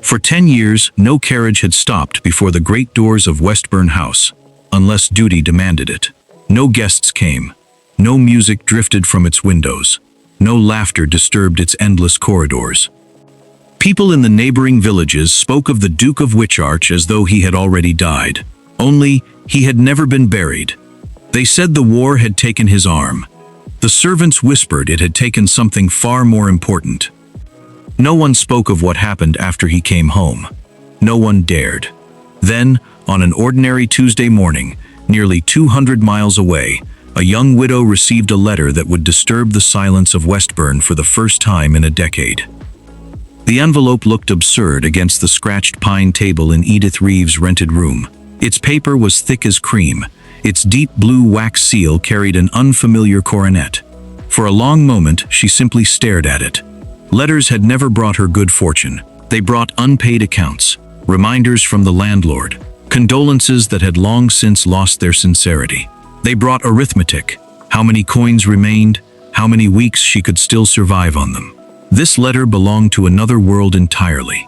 For 10 years, no carriage had stopped before the great doors of Westburn House, unless duty demanded it. No guests came. No music drifted from its windows. No laughter disturbed its endless corridors. People in the neighboring villages spoke of the Duke of Witcharch as though he had already died. Only, he had never been buried. They said the war had taken his arm. The servants whispered it had taken something far more important. No one spoke of what happened after he came home. No one dared. Then, on an ordinary Tuesday morning, nearly 200 miles away, a young widow received a letter that would disturb the silence of Westburn for the first time in a decade. The envelope looked absurd against the scratched pine table in Edith Reeve's rented room. Its paper was thick as cream. Its deep blue wax seal carried an unfamiliar coronet. For a long moment, she simply stared at it. Letters had never brought her good fortune. They brought unpaid accounts, reminders from the landlord, condolences that had long since lost their sincerity. They brought arithmetic, how many coins remained, how many weeks she could still survive on them. This letter belonged to another world entirely.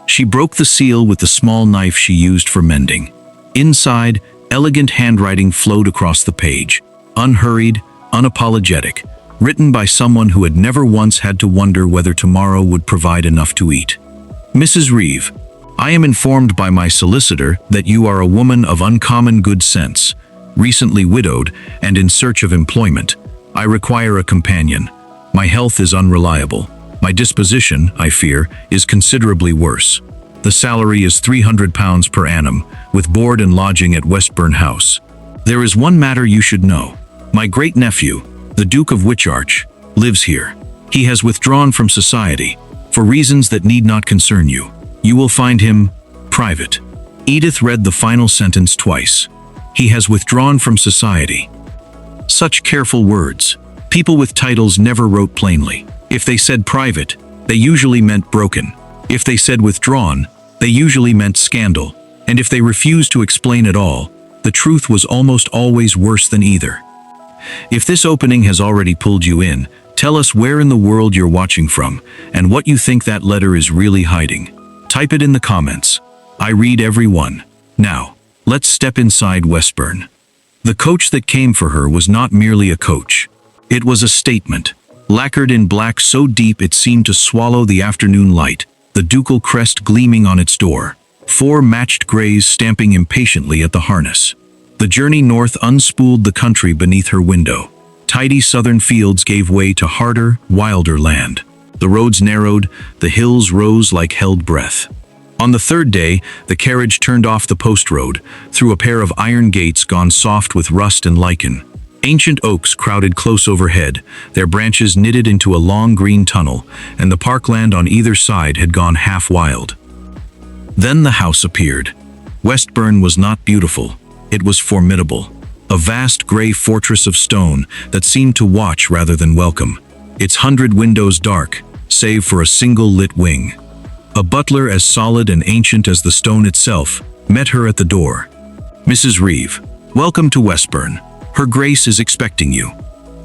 She broke the seal with the small knife she used for mending. Inside, elegant handwriting flowed across the page, unhurried, unapologetic, written by someone who had never once had to wonder whether tomorrow would provide enough to eat. Mrs. Reeve, I am informed by my solicitor that you are a woman of uncommon good sense, recently widowed and in search of employment. I require a companion. My health is unreliable. My disposition, I fear, is considerably worse. The salary is £300 per annum, with board and lodging at Westburn House. There is one matter you should know. My great-nephew, the Duke of Witcharch, lives here. He has withdrawn from society, for reasons that need not concern you. You will find him private. Edith read the final sentence twice. He has withdrawn from society. Such careful words. People with titles never wrote plainly. If they said private, they usually meant broken. If they said withdrawn, they usually meant scandal. And if they refused to explain at all, the truth was almost always worse than either. If this opening has already pulled you in, tell us where in the world you're watching from and what you think that letter is really hiding. Type it in the comments. I read every one. Now, let's step inside Westburn. The coach that came for her was not merely a coach. It was a statement, lacquered in black so deep it seemed to swallow the afternoon light, the ducal crest gleaming on its door, 4 matched grays stamping impatiently at the harness. The journey north unspooled the country beneath her window. Tidy southern fields gave way to harder, wilder land. The roads narrowed, the hills rose like held breath. On the third day, the carriage turned off the post road, through a pair of iron gates gone soft with rust and lichen. Ancient oaks crowded close overhead, their branches knitted into a long green tunnel, and the parkland on either side had gone half wild. Then the house appeared. Westburn was not beautiful. It was formidable. A vast gray fortress of stone that seemed to watch rather than welcome. Its 100 windows dark, save for a single lit wing. A butler as solid and ancient as the stone itself met her at the door. Mrs. Reeve, welcome to Westburn. Her Grace is expecting you.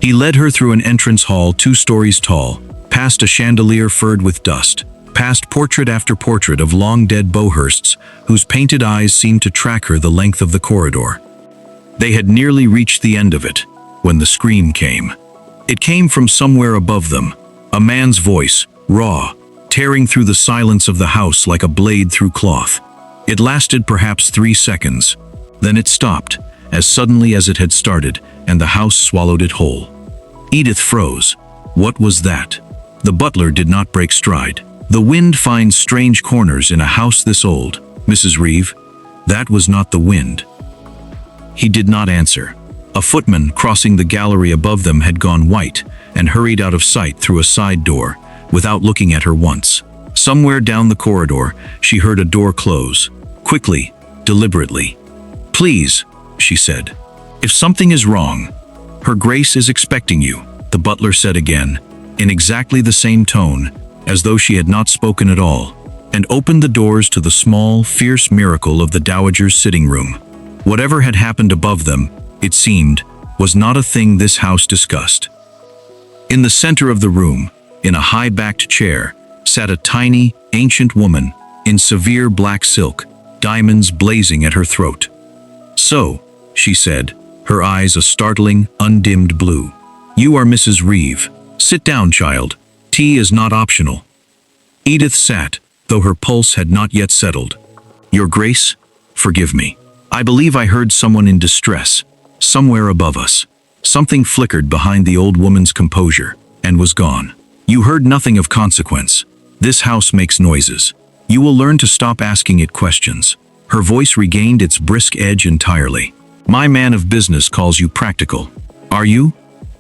He led her through an entrance hall 2 stories tall, past a chandelier furred with dust, past portrait after portrait of long-dead Bohursts, whose painted eyes seemed to track her the length of the corridor. They had nearly reached the end of it, when the scream came. It came from somewhere above them, a man's voice, raw, tearing through the silence of the house like a blade through cloth. It lasted perhaps 3 seconds. Then it stopped, as suddenly as it had started, and the house swallowed it whole. Edith froze. What was that? The butler did not break stride. The wind finds strange corners in a house this old, Mrs. Reeve. That was not the wind. He did not answer. A footman crossing the gallery above them had gone white and hurried out of sight through a side door, without looking at her once. Somewhere down the corridor, she heard a door close, quickly, deliberately. Please, she said. If something is wrong, Her Grace is expecting you, the butler said again, in exactly the same tone, as though she had not spoken at all, and opened the doors to the small, fierce miracle of the dowager's sitting room. Whatever had happened above them, it seemed, was not a thing this house discussed. In the center of the room, in a high-backed chair, sat a tiny, ancient woman, in severe black silk, diamonds blazing at her throat. "So," she said, her eyes a startling, undimmed blue. "You are Mrs. Reeve. Sit down, child. Tea is not optional." Edith sat, though her pulse had not yet settled. "Your Grace, forgive me. I believe I heard someone in distress, somewhere above us." Something flickered behind the old woman's composure, and was gone. "You heard nothing of consequence. This house makes noises. You will learn to stop asking it questions." Her voice regained its brisk edge entirely. "My man of business calls you practical. Are you?"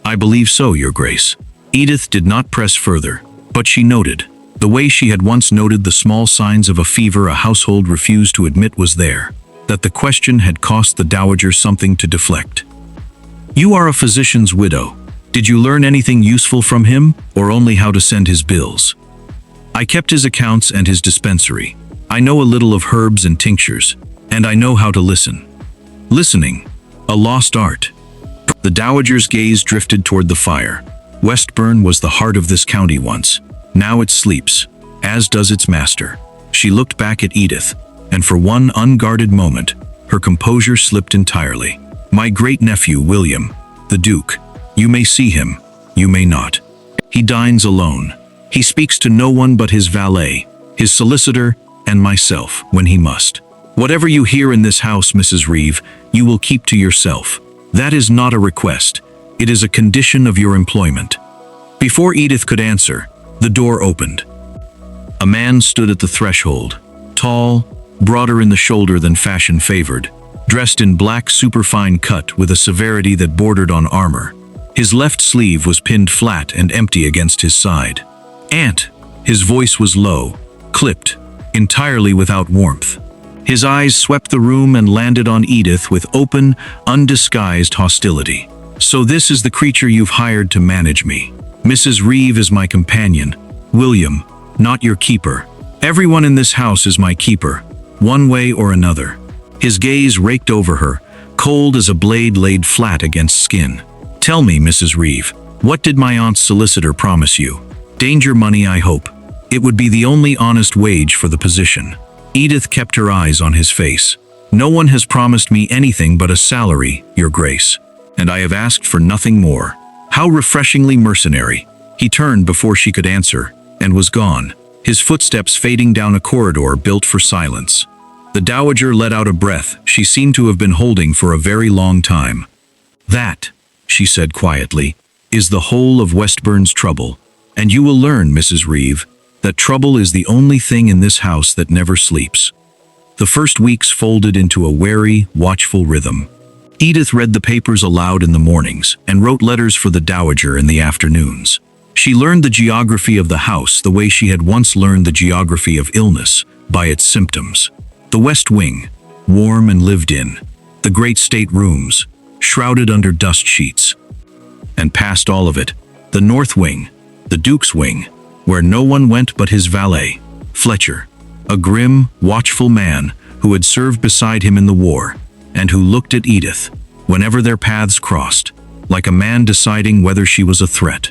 "I believe so, Your Grace." Edith did not press further, but she noted, the way she had once noted the small signs of a fever a household refused to admit was there, that the question had cost the dowager something to deflect. "You are a physician's widow. Did you learn anything useful from him, or only how to send his bills?" "I kept his accounts and his dispensary. I know a little of herbs and tinctures, and I know how to listen." Listening, a lost art. The dowager's gaze drifted toward the fire. Westburn was the heart of this county once. Now it sleeps, as does its master. She looked back at Edith, and for one unguarded moment, her composure slipped entirely. "My great-nephew, William, the Duke. You may see him, you may not. He dines alone. He speaks to no one but his valet, his solicitor, and myself, when he must. Whatever you hear in this house, Mrs. Reeve, you will keep to yourself. That is not a request. It is a condition of your employment." Before Edith could answer, the door opened. A man stood at the threshold, tall, broader in the shoulder than fashion favored, dressed in black superfine cut with a severity that bordered on armor. His left sleeve was pinned flat and empty against his side. "Aunt!" His voice was low, clipped, entirely without warmth. His eyes swept the room and landed on Edith with open, undisguised hostility. "So this is the creature you've hired to manage me. Mrs. Reeve is my companion. William, not your keeper. Everyone in this house is my keeper, one way or another." His gaze raked over her, cold as a blade laid flat against skin. "Tell me, Mrs. Reeve, what did my aunt's solicitor promise you? Danger money, I hope. It would be the only honest wage for the position." Edith kept her eyes on his face. "No one has promised me anything but a salary, Your Grace, and I have asked for nothing more." How refreshingly mercenary. He turned before she could answer, and was gone, his footsteps fading down a corridor built for silence. The dowager let out a breath she seemed to have been holding for a very long time. "That," she said quietly, "is the whole of Westburn's trouble, and you will learn, Mrs. Reeve, that trouble is the only thing in this house that never sleeps." The first weeks folded into a wary, watchful rhythm. Edith read the papers aloud in the mornings and wrote letters for the dowager in the afternoons. She learned the geography of the house the way she had once learned the geography of illness, by its symptoms. The West Wing, warm and lived in. The great state rooms, shrouded under dust sheets. And past all of it, the North Wing, the Duke's Wing, where no one went but his valet, Fletcher, a grim, watchful man who had served beside him in the war, and who looked at Edith, whenever their paths crossed, like a man deciding whether she was a threat.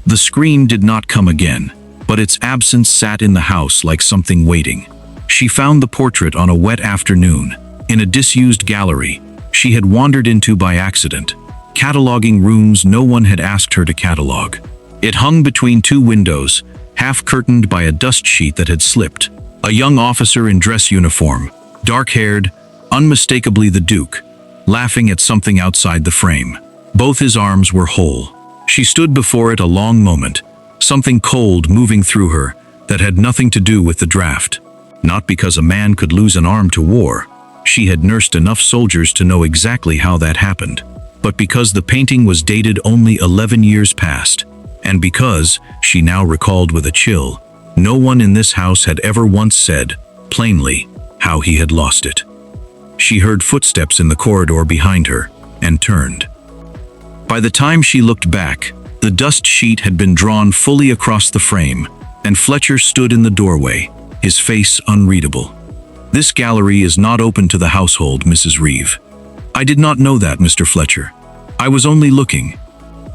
The scream did not come again, but its absence sat in the house like something waiting. She found the portrait on a wet afternoon, in a disused gallery she had wandered into by accident, cataloging rooms no one had asked her to catalog. It hung between two windows, half-curtained by a dust sheet that had slipped. A young officer in dress uniform, dark-haired, unmistakably the Duke, laughing at something outside the frame. Both his arms were whole. She stood before it a long moment, something cold moving through her that had nothing to do with the draft. Not because a man could lose an arm to war. She had nursed enough soldiers to know exactly how that happened. But because the painting was dated only 11 years past, and because, she now recalled with a chill, no one in this house had ever once said, plainly, how he had lost it. She heard footsteps in the corridor behind her, and turned. By the time she looked back, the dust sheet had been drawn fully across the frame, and Fletcher stood in the doorway, his face unreadable. "This gallery is not open to the household, Mrs. Reeve." "I did not know that, Mr. Fletcher. I was only looking."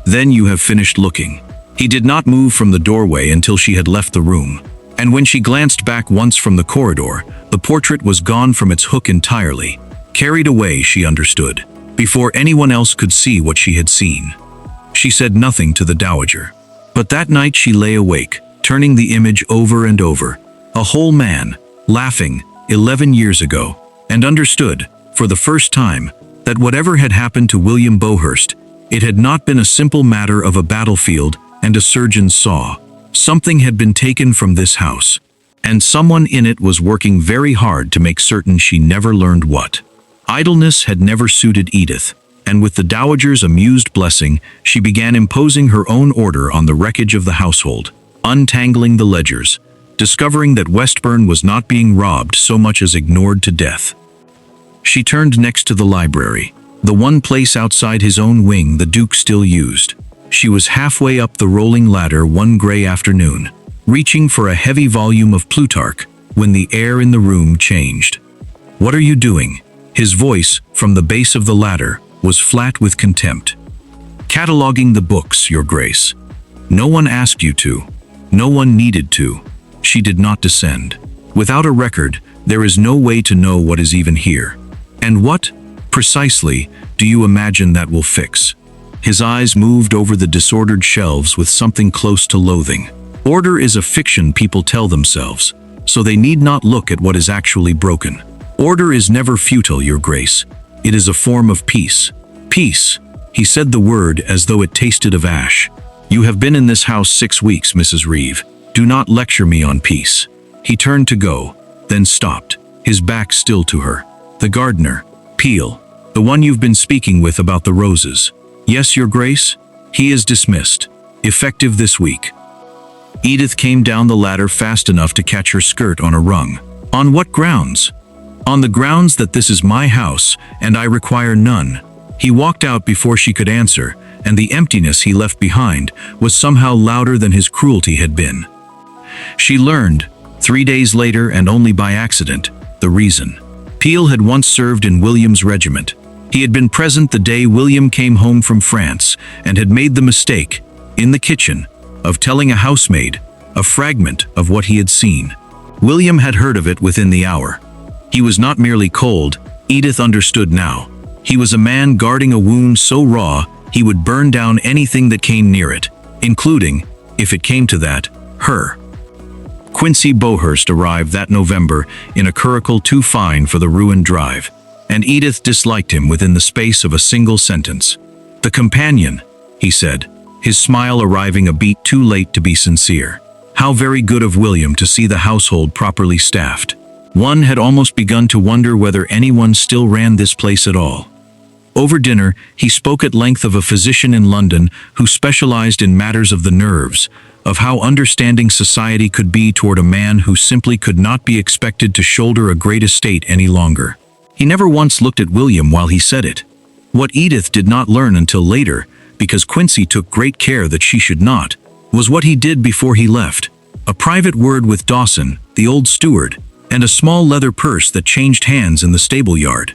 "Then you have finished looking." He did not move from the doorway until she had left the room. And when she glanced back once from the corridor, the portrait was gone from its hook entirely. Carried away, she understood, before anyone else could see what she had seen. She said nothing to the dowager. But that night she lay awake, turning the image over and over. A whole man, laughing, 11 years ago, and understood, for the first time, that whatever had happened to William Bohurst, it had not been a simple matter of a battlefield and a surgeon's saw. Something had been taken from this house, and someone in it was working very hard to make certain she never learned what. Idleness had never suited Edith, and with the dowager's amused blessing, she began imposing her own order on the wreckage of the household, untangling the ledgers, discovering that Westburn was not being robbed so much as ignored to death. She turned next to the library, the one place outside his own wing the Duke still used. She was halfway up the rolling ladder one gray afternoon, reaching for a heavy volume of Plutarch, when the air in the room changed. "What are you doing?" His voice, from the base of the ladder, was flat with contempt. "Cataloging the books, Your Grace. No one asked you to. No one needed to." She did not descend. "Without a record, there is no way to know what is even here. And what, precisely, do you imagine that will fix?" His eyes moved over the disordered shelves with something close to loathing. "Order is a fiction people tell themselves, so they need not look at what is actually broken. Order is never futile, Your Grace. It is a form of peace." "Peace." He said the word as though it tasted of ash. "You have been in this house 6 weeks, Mrs. Reeve. Do not lecture me on peace." He turned to go, then stopped, his back still to her. "The gardener, Peel, the one you've been speaking with about the roses." "Yes, Your Grace. He is dismissed. Effective this week." Edith came down the ladder fast enough to catch her skirt on a rung. "On what grounds?" "On the grounds that this is my house, and I require none." He walked out before she could answer, and the emptiness he left behind was somehow louder than his cruelty had been. She learned, 3 days later and only by accident, the reason. Peel had once served in William's regiment. He had been present the day William came home from France and had made the mistake, in the kitchen, of telling a housemaid a fragment of what he had seen. William had heard of it within the hour. He was not merely cold, Edith understood now. He was a man guarding a wound so raw he would burn down anything that came near it, including, if it came to that, her. Quincy Bohurst arrived that November in a curricle too fine for the ruined drive, and Edith disliked him within the space of a single sentence. "The companion," he said, his smile arriving a beat too late to be sincere. How very good of William to see the household properly staffed. One had almost begun to wonder whether anyone still ran this place at all. Over dinner, he spoke at length of a physician in London who specialized in matters of the nerves, of how understanding society could be toward a man who simply could not be expected to shoulder a great estate any longer. He never once looked at William while he said it. What Edith did not learn until later, because Quincy took great care that she should not, was what he did before he left. A private word with Dawson, the old steward, and a small leather purse that changed hands in the stable yard.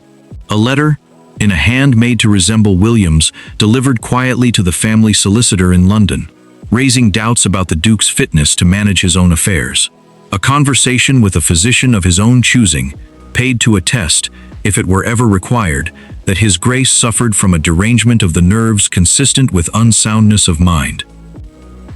A letter, in a hand made to resemble William's, delivered quietly to the family solicitor in London, raising doubts about the Duke's fitness to manage his own affairs. A conversation with a physician of his own choosing, paid to attest, if it were ever required, that His Grace suffered from a derangement of the nerves consistent with unsoundness of mind.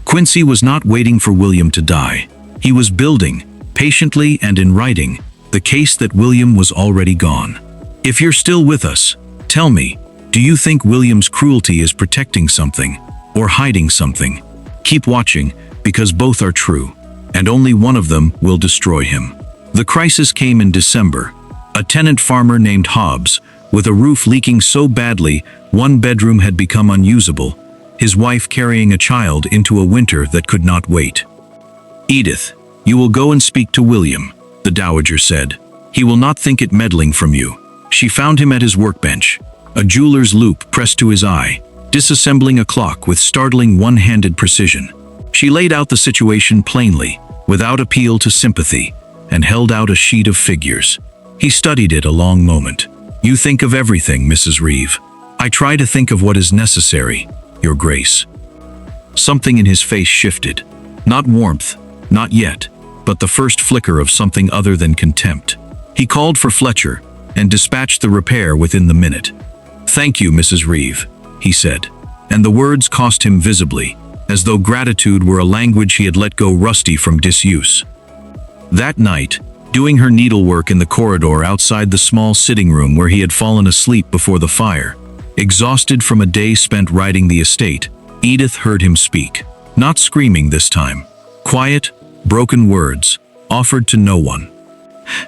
Quincy was not waiting for William to die. He was building, patiently and in writing, the case that William was already gone. "If you're still with us, tell me, do you think William's cruelty is protecting something, or hiding something? Keep watching, because both are true, and only one of them will destroy him." The crisis came in December. A tenant farmer named Hobbs, with a roof leaking so badly one bedroom had become unusable, his wife carrying a child into a winter that could not wait. "Edith, you will go and speak to William," the dowager said. "He will not think it meddling from you." She found him at his workbench, a jeweler's loop pressed to his eye, disassembling a clock with startling one-handed precision. She laid out the situation plainly, without appeal to sympathy, and held out a sheet of figures. He studied it a long moment. "You think of everything, Mrs. Reeve. I try to think of what is necessary, Your Grace." Something in his face shifted. Not warmth, not yet, but the first flicker of something other than contempt. He called for Fletcher and dispatched the repair within the minute. "Thank you, Mrs. Reeve," he said, and the words cost him visibly, as though gratitude were a language he had let go rusty from disuse. That night, doing her needlework in the corridor outside the small sitting room where he had fallen asleep before the fire, exhausted from a day spent riding the estate, Edith heard him speak, not screaming this time. Quiet, broken words, offered to no one.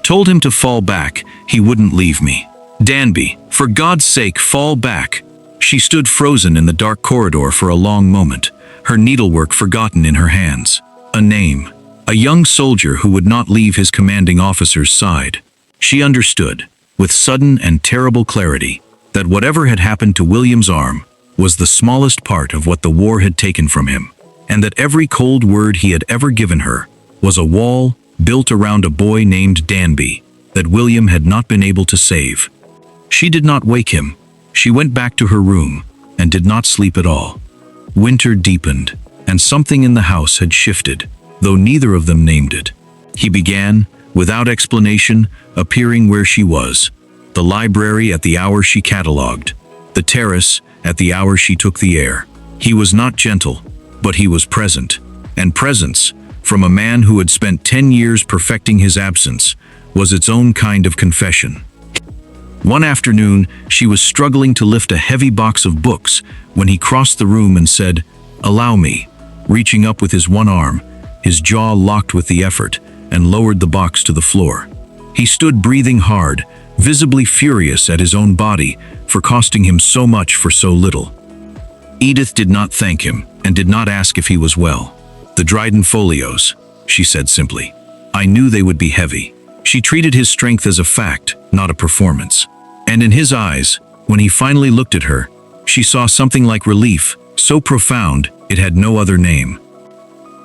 "Told him to fall back, he wouldn't leave me. Danby, for God's sake, fall back." She stood frozen in the dark corridor for a long moment, her needlework forgotten in her hands. A name. A young soldier who would not leave his commanding officer's side. She understood, with sudden and terrible clarity, that whatever had happened to William's arm was the smallest part of what the war had taken from him, and that every cold word he had ever given her was a wall built around a boy named Danby that William had not been able to save. She did not wake him. She went back to her room and did not sleep at all. Winter deepened, and something in the house had shifted, though neither of them named it. He began, without explanation, appearing where she was. The library at the hour she catalogued. The terrace at the hour she took the air. He was not gentle, but he was present. And presence, from a man who had spent 10 years perfecting his absence, was its own kind of confession. One afternoon, she was struggling to lift a heavy box of books when he crossed the room and said, "Allow me," reaching up with his one arm, his jaw locked with the effort, and lowered the box to the floor. He stood breathing hard, visibly furious at his own body for costing him so much for so little. Edith did not thank him and did not ask if he was well. "The Dryden folios," she said simply. "I knew they would be heavy." She treated his strength as a fact, not a performance. And in his eyes, when he finally looked at her, she saw something like relief, so profound it had no other name.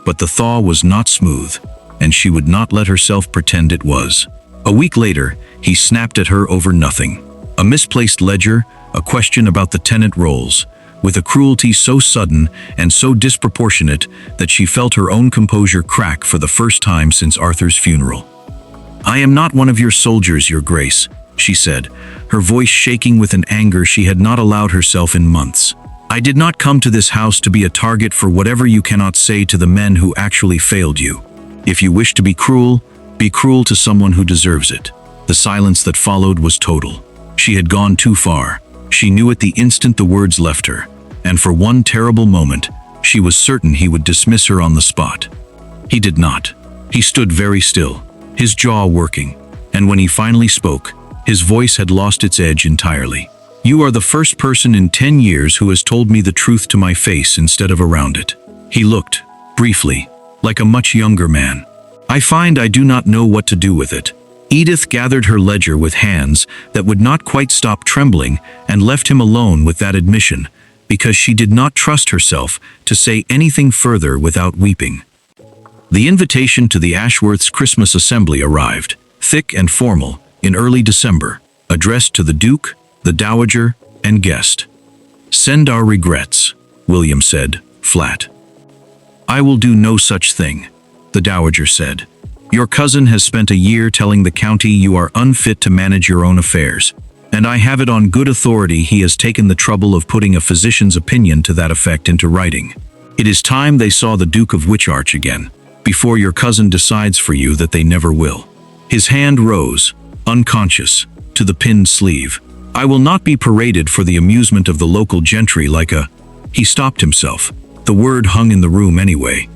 But the thaw was not smooth, and she would not let herself pretend it was. A week later, he snapped at her over nothing. A misplaced ledger, a question about the tenant rolls, with a cruelty so sudden and so disproportionate that she felt her own composure crack for the first time since Arthur's funeral. "I am not one of your soldiers, Your Grace," she said, her voice shaking with an anger she had not allowed herself in months. "I did not come to this house to be a target for whatever you cannot say to the men who actually failed you. If you wish to be cruel to someone who deserves it." The silence that followed was total. She had gone too far. She knew it the instant the words left her, and for one terrible moment, she was certain he would dismiss her on the spot. He did not. He stood very still, his jaw working, and when he finally spoke, his voice had lost its edge entirely. "You are the first person in 10 years who has told me the truth to my face instead of around it." He looked, briefly, like a much younger man. "I find I do not know what to do with it." Edith gathered her ledger with hands that would not quite stop trembling and left him alone with that admission, because she did not trust herself to say anything further without weeping. The invitation to the Ashworths' Christmas assembly arrived, thick and formal, in early December, addressed to the Duke, the Dowager, and guest. "Send our regrets," William said, flat. "I will do no such thing," the Dowager said. "Your cousin has spent a year telling the county you are unfit to manage your own affairs, and I have it on good authority he has taken the trouble of putting a physician's opinion to that effect into writing. It is time they saw the Duke of Witcharch again, before your cousin decides for you that they never will." His hand rose, unconscious, to the pinned sleeve. "I will not be paraded for the amusement of the local gentry like a—" He stopped himself. The word hung in the room anyway.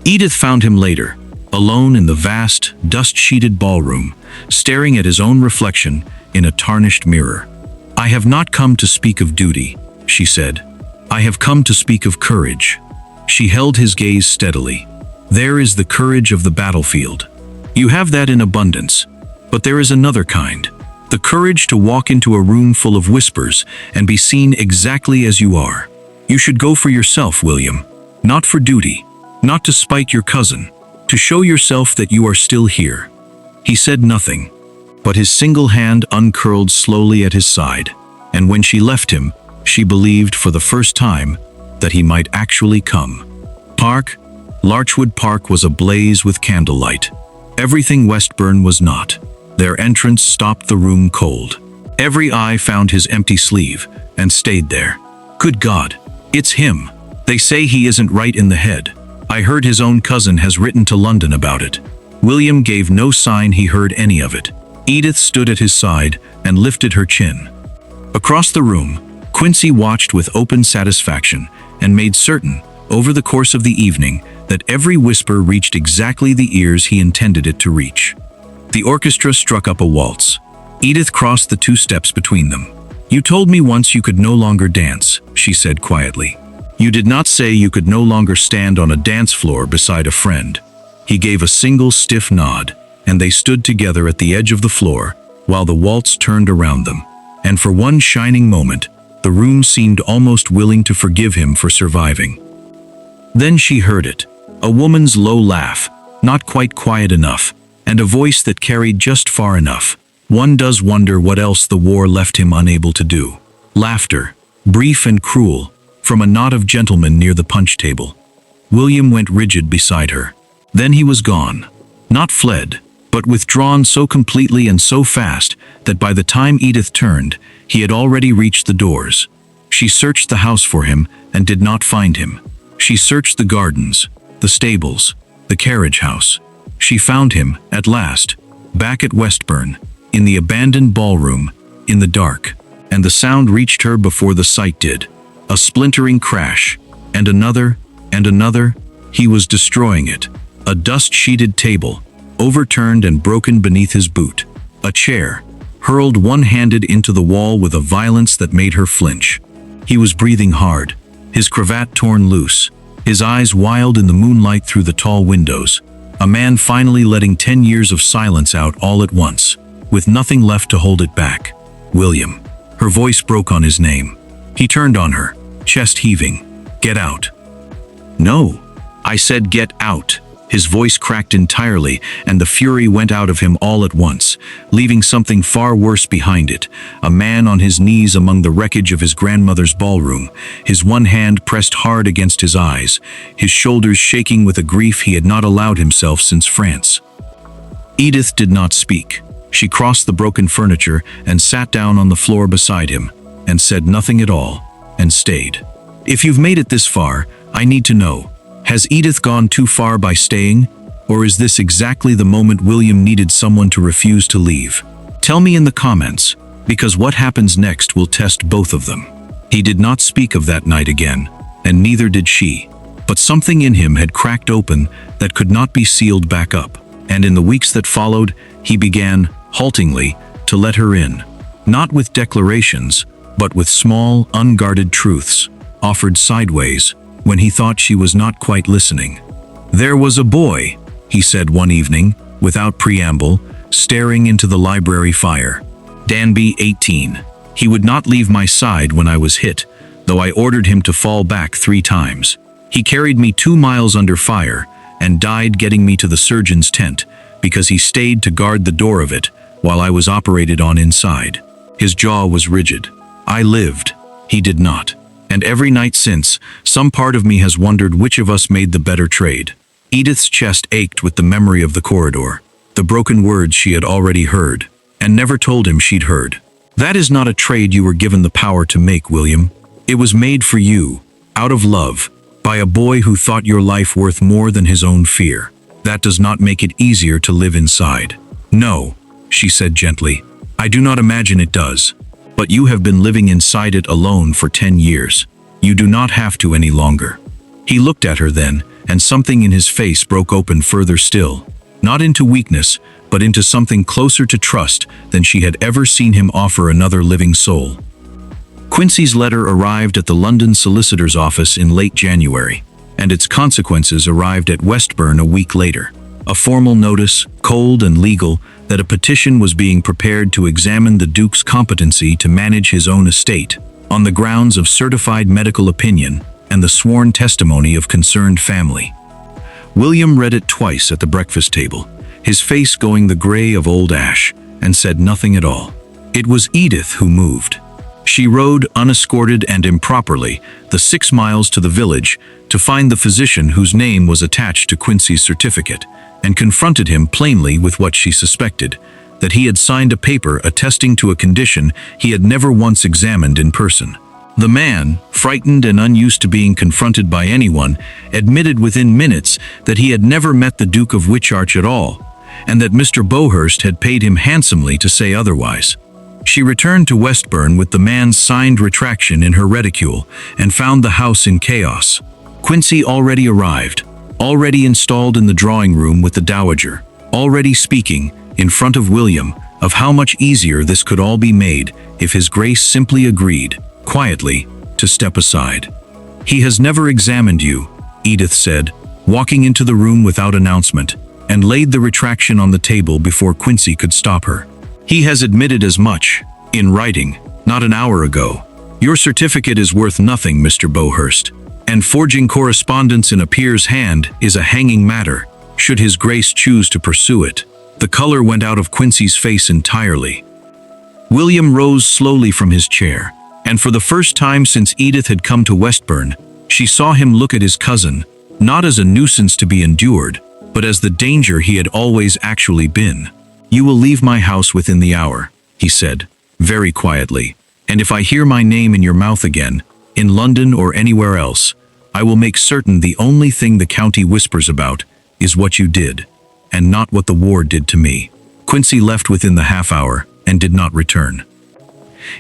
Edith found him later, alone in the vast, dust-sheeted ballroom, staring at his own reflection in a tarnished mirror. "I have not come to speak of duty," she said. "I have come to speak of courage." She held his gaze steadily. "There is the courage of the battlefield. You have that in abundance, but there is another kind. The courage to walk into a room full of whispers and be seen exactly as you are. You should go for yourself, William. Not for duty, not to spite your cousin, to show yourself that you are still here." He said nothing, but his single hand uncurled slowly at his side, and when she left him, she believed for the first time that he might actually come. "Park, Larchwood Park was ablaze with candlelight. Everything Westburn was not. Their entrance stopped the room cold. Every eye found his empty sleeve and stayed there. Good God, it's him. They say he isn't right in the head. I heard his own cousin has written to London about it. William gave no sign he heard any of it. Edith stood at his side and lifted her chin. Across the room, Quincy watched with open satisfaction and made certain, over the course of the evening, that every whisper reached exactly the ears he intended it to reach. The orchestra struck up a waltz. Edith crossed the 2 steps between them. "You told me once you could no longer dance," she said quietly. "You did not say you could no longer stand on a dance floor beside a friend." He gave a single stiff nod, and they stood together at the edge of the floor while the waltz turned around them. And for one shining moment, the room seemed almost willing to forgive him for surviving. Then she heard it, a woman's low laugh, not quite quiet enough, and a voice that carried just far enough. One does wonder what else the war left him unable to do. Laughter, brief and cruel, from a knot of gentlemen near the punch table. William went rigid beside her. Then he was gone. Not fled, but withdrawn so completely and so fast that by the time Edith turned, he had already reached the doors. She searched the house for him and did not find him. She searched the gardens, the stables, the carriage house. She found him, at last, back at Westburn, in the abandoned ballroom, in the dark, and the sound reached her before the sight did. A splintering crash, and another, and another. He was destroying it. A dust-sheeted table, overturned and broken beneath his boot. A chair, hurled one-handed into the wall with a violence that made her flinch. He was breathing hard, his cravat torn loose, his eyes wild in the moonlight through the tall windows. A man finally letting 10 years of silence out all at once, with nothing left to hold it back. William. Her voice broke on his name. He turned on her, chest heaving. "Get out." "No, I said get out." His voice cracked entirely, and the fury went out of him all at once, leaving something far worse behind it. A man on his knees among the wreckage of his grandmother's ballroom, his one hand pressed hard against his eyes, his shoulders shaking with a grief he had not allowed himself since France. Edith did not speak. She crossed the broken furniture and sat down on the floor beside him, and said nothing at all, and stayed. "If you've made it this far, I need to know. Has Edith gone too far by staying? Or is this exactly the moment William needed someone to refuse to leave? Tell me in the comments, because what happens next will test both of them." He did not speak of that night again, and neither did she. But something in him had cracked open that could not be sealed back up, and in the weeks that followed, he began, haltingly, to let her in. Not with declarations, but with small, unguarded truths, offered sideways, when he thought she was not quite listening. "There was a boy," he said one evening, without preamble, staring into the library fire. "Danby, 18. He would not leave my side when I was hit, though I ordered him to fall back 3 times. He carried me 2 miles under fire, and died getting me to the surgeon's tent, because he stayed to guard the door of it, while I was operated on inside. His jaw was rigid. I lived. He did not. And every night since, some part of me has wondered which of us made the better trade." Edith's chest ached with the memory of the corridor, the broken words she had already heard, and never told him she'd heard. "That is not a trade you were given the power to make, William. It was made for you, out of love, by a boy who thought your life worth more than his own fear. That does not make it easier to live inside." "No," she said gently. "I do not imagine it does. But you have been living inside it alone for 10 years. You do not have to any longer." He looked at her then, and something in his face broke open further still, not into weakness, but into something closer to trust than she had ever seen him offer another living soul. Quincy's letter arrived at the London solicitor's office in late January, and its consequences arrived at Westburn a week later. A formal notice, cold and legal, that a petition was being prepared to examine the Duke's competency to manage his own estate, on the grounds of certified medical opinion and the sworn testimony of concerned family. William read it twice at the breakfast table, his face going the gray of old ash, and said nothing at all. It was Edith who moved. She rode, unescorted and improperly, the 6 miles to the village to find the physician whose name was attached to Quincy's certificate, and confronted him plainly with what she suspected, that he had signed a paper attesting to a condition he had never once examined in person. The man, frightened and unused to being confronted by anyone, admitted within minutes that he had never met the Duke of Witcharch at all, and that Mr. Bohurst had paid him handsomely to say otherwise. She returned to Westburn with the man's signed retraction in her reticule and found the house in chaos. Quincy already arrived, already installed in the drawing room with the dowager, already speaking, in front of William, of how much easier this could all be made if His Grace simply agreed, quietly, to step aside. "He has never examined you," Edith said, walking into the room without announcement, and laid the retraction on the table before Quincy could stop her. "He has admitted as much, in writing, not an hour ago. Your certificate is worth nothing, Mr. Bohurst, and forging correspondence in a peer's hand is a hanging matter, should His Grace choose to pursue it." The color went out of Quincy's face entirely. William rose slowly from his chair, and for the first time since Edith had come to Westburn, she saw him look at his cousin, not as a nuisance to be endured, but as the danger he had always actually been. "You will leave my house within the hour," he said, very quietly, "and if I hear my name in your mouth again, in London or anywhere else, I will make certain the only thing the county whispers about is what you did, and not what the war did to me." Quincy left within the half hour and did not return.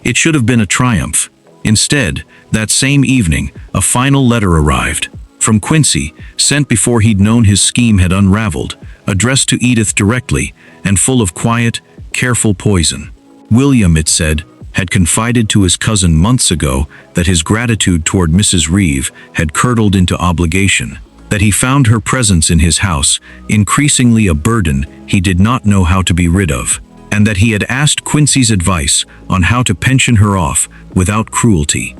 It should have been a triumph. Instead, that same evening, a final letter arrived, from Quincy, sent before he'd known his scheme had unraveled, addressed to Edith directly, and full of quiet, careful poison. William, it said, had confided to his cousin months ago that his gratitude toward Mrs. Reeve had curdled into obligation, that he found her presence in his house increasingly a burden he did not know how to be rid of, and that he had asked Quincy's advice on how to pension her off without cruelty.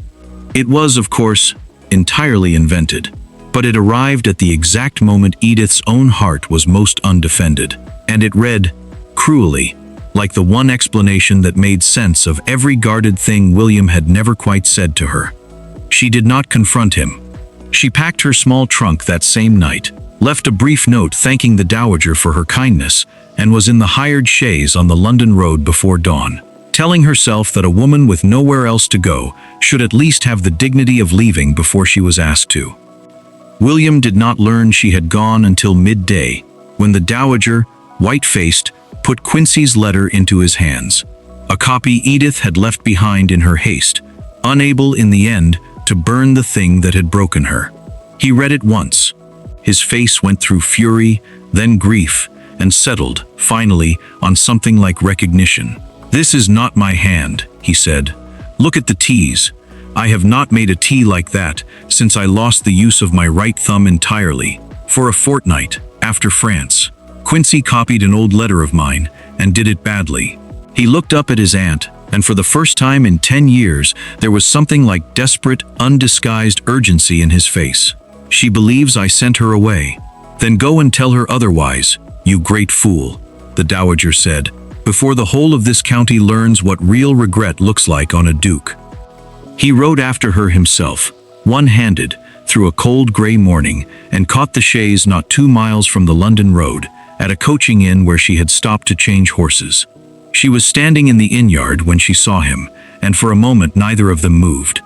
It was, of course, entirely invented, but it arrived at the exact moment Edith's own heart was most undefended, and it read, cruelly, like the one explanation that made sense of every guarded thing William had never quite said to her. She did not confront him. She packed her small trunk that same night, left a brief note thanking the dowager for her kindness, and was in the hired chaise on the London road before dawn, telling herself that a woman with nowhere else to go should at least have the dignity of leaving before she was asked to. William did not learn she had gone until midday, when the dowager, white-faced, put Quincy's letter into his hands, a copy Edith had left behind in her haste, unable in the end to burn the thing that had broken her. He read it once. His face went through fury, then grief, and settled, finally, on something like recognition. "This is not my hand," he said. "Look at the T's. I have not made a T like that since I lost the use of my right thumb entirely, for a fortnight, after France. Quincy copied an old letter of mine, and did it badly." He looked up at his aunt, and for the first time in 10 years, there was something like desperate, undisguised urgency in his face. "She believes I sent her away. Then go and tell her otherwise, you great fool," the dowager said, "before the whole of this county learns what real regret looks like on a duke." He rode after her himself, one-handed, through a cold gray morning, and caught the chaise not 2 miles from the London road, at a coaching inn where she had stopped to change horses. She was standing in the inn-yard when she saw him, and for a moment neither of them moved.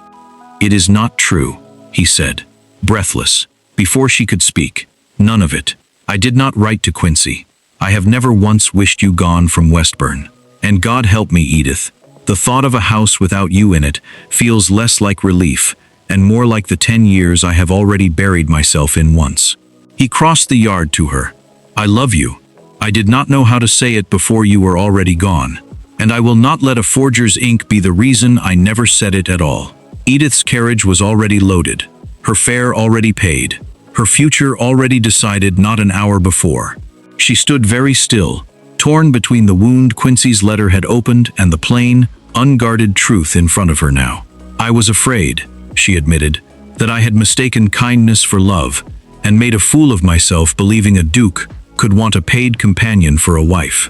"It is not true," he said, breathless, before she could speak. "None of it. I did not write to Quincy. I have never once wished you gone from Westburn. And God help me, Edith. The thought of a house without you in it feels less like relief, and more like the 10 years I have already buried myself in once." He crossed the yard to her. "I love you. I did not know how to say it before you were already gone, and I will not let a forger's ink be the reason I never said it at all." Edith's carriage was already loaded, her fare already paid, her future already decided not an hour before. She stood very still, torn between the wound Quincy's letter had opened and the plain, unguarded truth in front of her now. "I was afraid," she admitted, "that I had mistaken kindness for love, and made a fool of myself believing a duke could want a paid companion for a wife."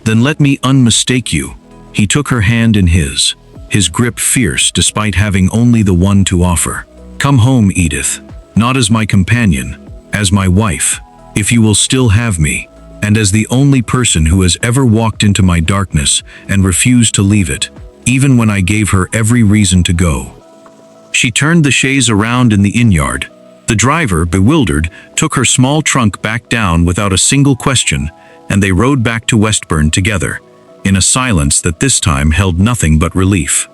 "Then let me unmistake you." He took her hand in his. his grip fierce despite having only the one to offer. "Come home, Edith, not as my companion, as my wife, if you will still have me, and as the only person who has ever walked into my darkness and refused to leave it, even when I gave her every reason to go." She turned the chaise around in the inn-yard. The driver, bewildered, took her small trunk back down without a single question, and they rode back to Westburn together, in a silence that this time held nothing but relief.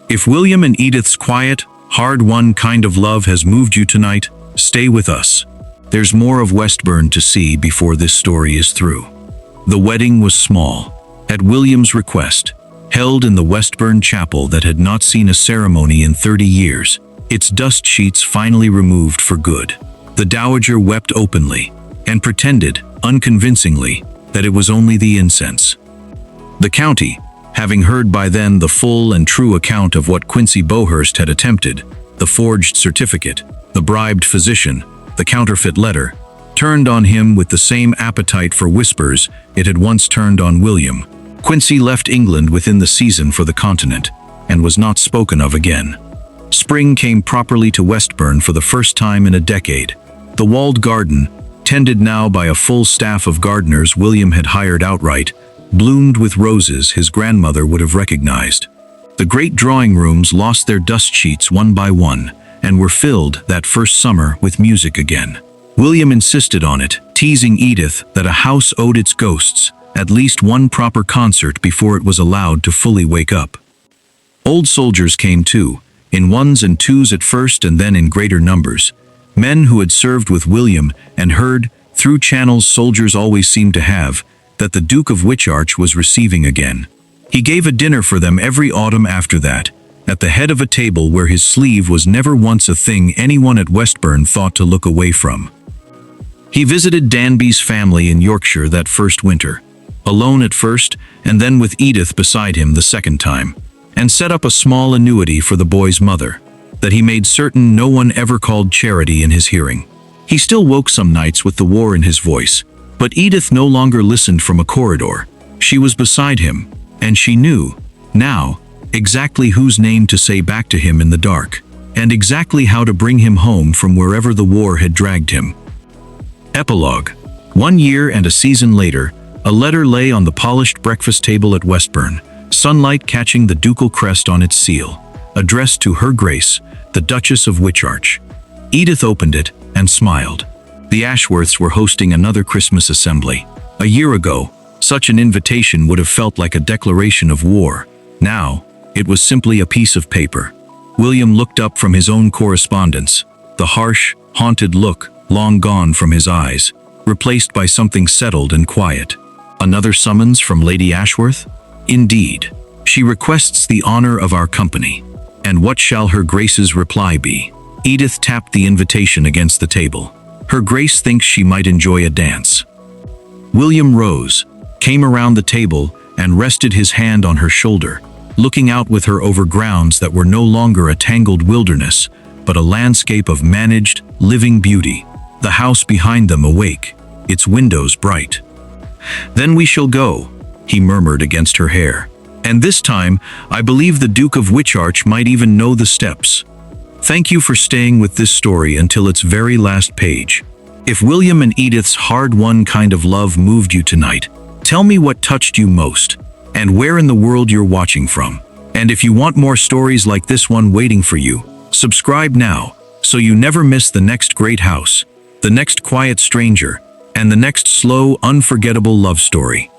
If William and Edith's quiet, hard-won kind of love has moved you tonight, stay with us. There's more of Westburn to see before this story is through. The wedding was small, at William's request, held in the Westburn chapel that had not seen a ceremony in 30 years, its dust sheets finally removed for good. The dowager wept openly, and pretended, unconvincingly, that it was only the incense. The county, having heard by then the full and true account of what Quincy Bohurst had attempted, the forged certificate, the bribed physician, the counterfeit letter, turned on him with the same appetite for whispers it had once turned on William. Quincy left England within the season for the continent, and was not spoken of again. Spring came properly to Westburn for the first time in a decade. The walled garden, tended now by a full staff of gardeners William had hired outright, bloomed with roses his grandmother would have recognized. The great drawing rooms lost their dust sheets one by one, and were filled that first summer with music again. William insisted on it, teasing Edith that a house owed its ghosts at least one proper concert before it was allowed to fully wake up. Old soldiers came too, in ones and twos at first and then in greater numbers. Men who had served with William and heard, through channels soldiers always seemed to have, that the Duke of Witcharch was receiving again. He gave a dinner for them every autumn after that, at the head of a table where his sleeve was never once a thing anyone at Westburn thought to look away from. He visited Danby's family in Yorkshire that first winter, alone at first, and then with Edith beside him the second time, and set up a small annuity for the boy's mother, that he made certain no one ever called charity in his hearing. He still woke some nights with the war in his voice, but Edith no longer listened from a corridor. She was beside him, and she knew, now, exactly whose name to say back to him in the dark, and exactly how to bring him home from wherever the war had dragged him. Epilogue. 1 year and a season later, a letter lay on the polished breakfast table at Westburn, sunlight catching the ducal crest on its seal, addressed to Her Grace, the Duchess of Witcharch. Edith opened it and smiled. The Ashworths were hosting another Christmas assembly. A year ago, such an invitation would have felt like a declaration of war. Now, it was simply a piece of paper. William looked up from his own correspondence, the harsh, haunted look long gone from his eyes, replaced by something settled and quiet. Another summons from Lady Ashworth? Indeed. She requests the honor of our company. And what shall Her Grace's reply be? Edith tapped the invitation against the table. Her Grace thinks she might enjoy a dance. William rose, came around the table, and rested his hand on her shoulder, looking out with her over grounds that were no longer a tangled wilderness, but a landscape of managed, living beauty, the house behind them awake, its windows bright. "Then we shall go," he murmured against her hair. "And this time, I believe the Duke of Witcharch might even know the steps. Thank you for staying with this story until its very last page. If William and Edith's hard-won kind of love moved you tonight, tell me what touched you most, and where in the world you're watching from. And if you want more stories like this one waiting for you, subscribe now, so you never miss the next great house, the next quiet stranger, and the next slow, unforgettable love story.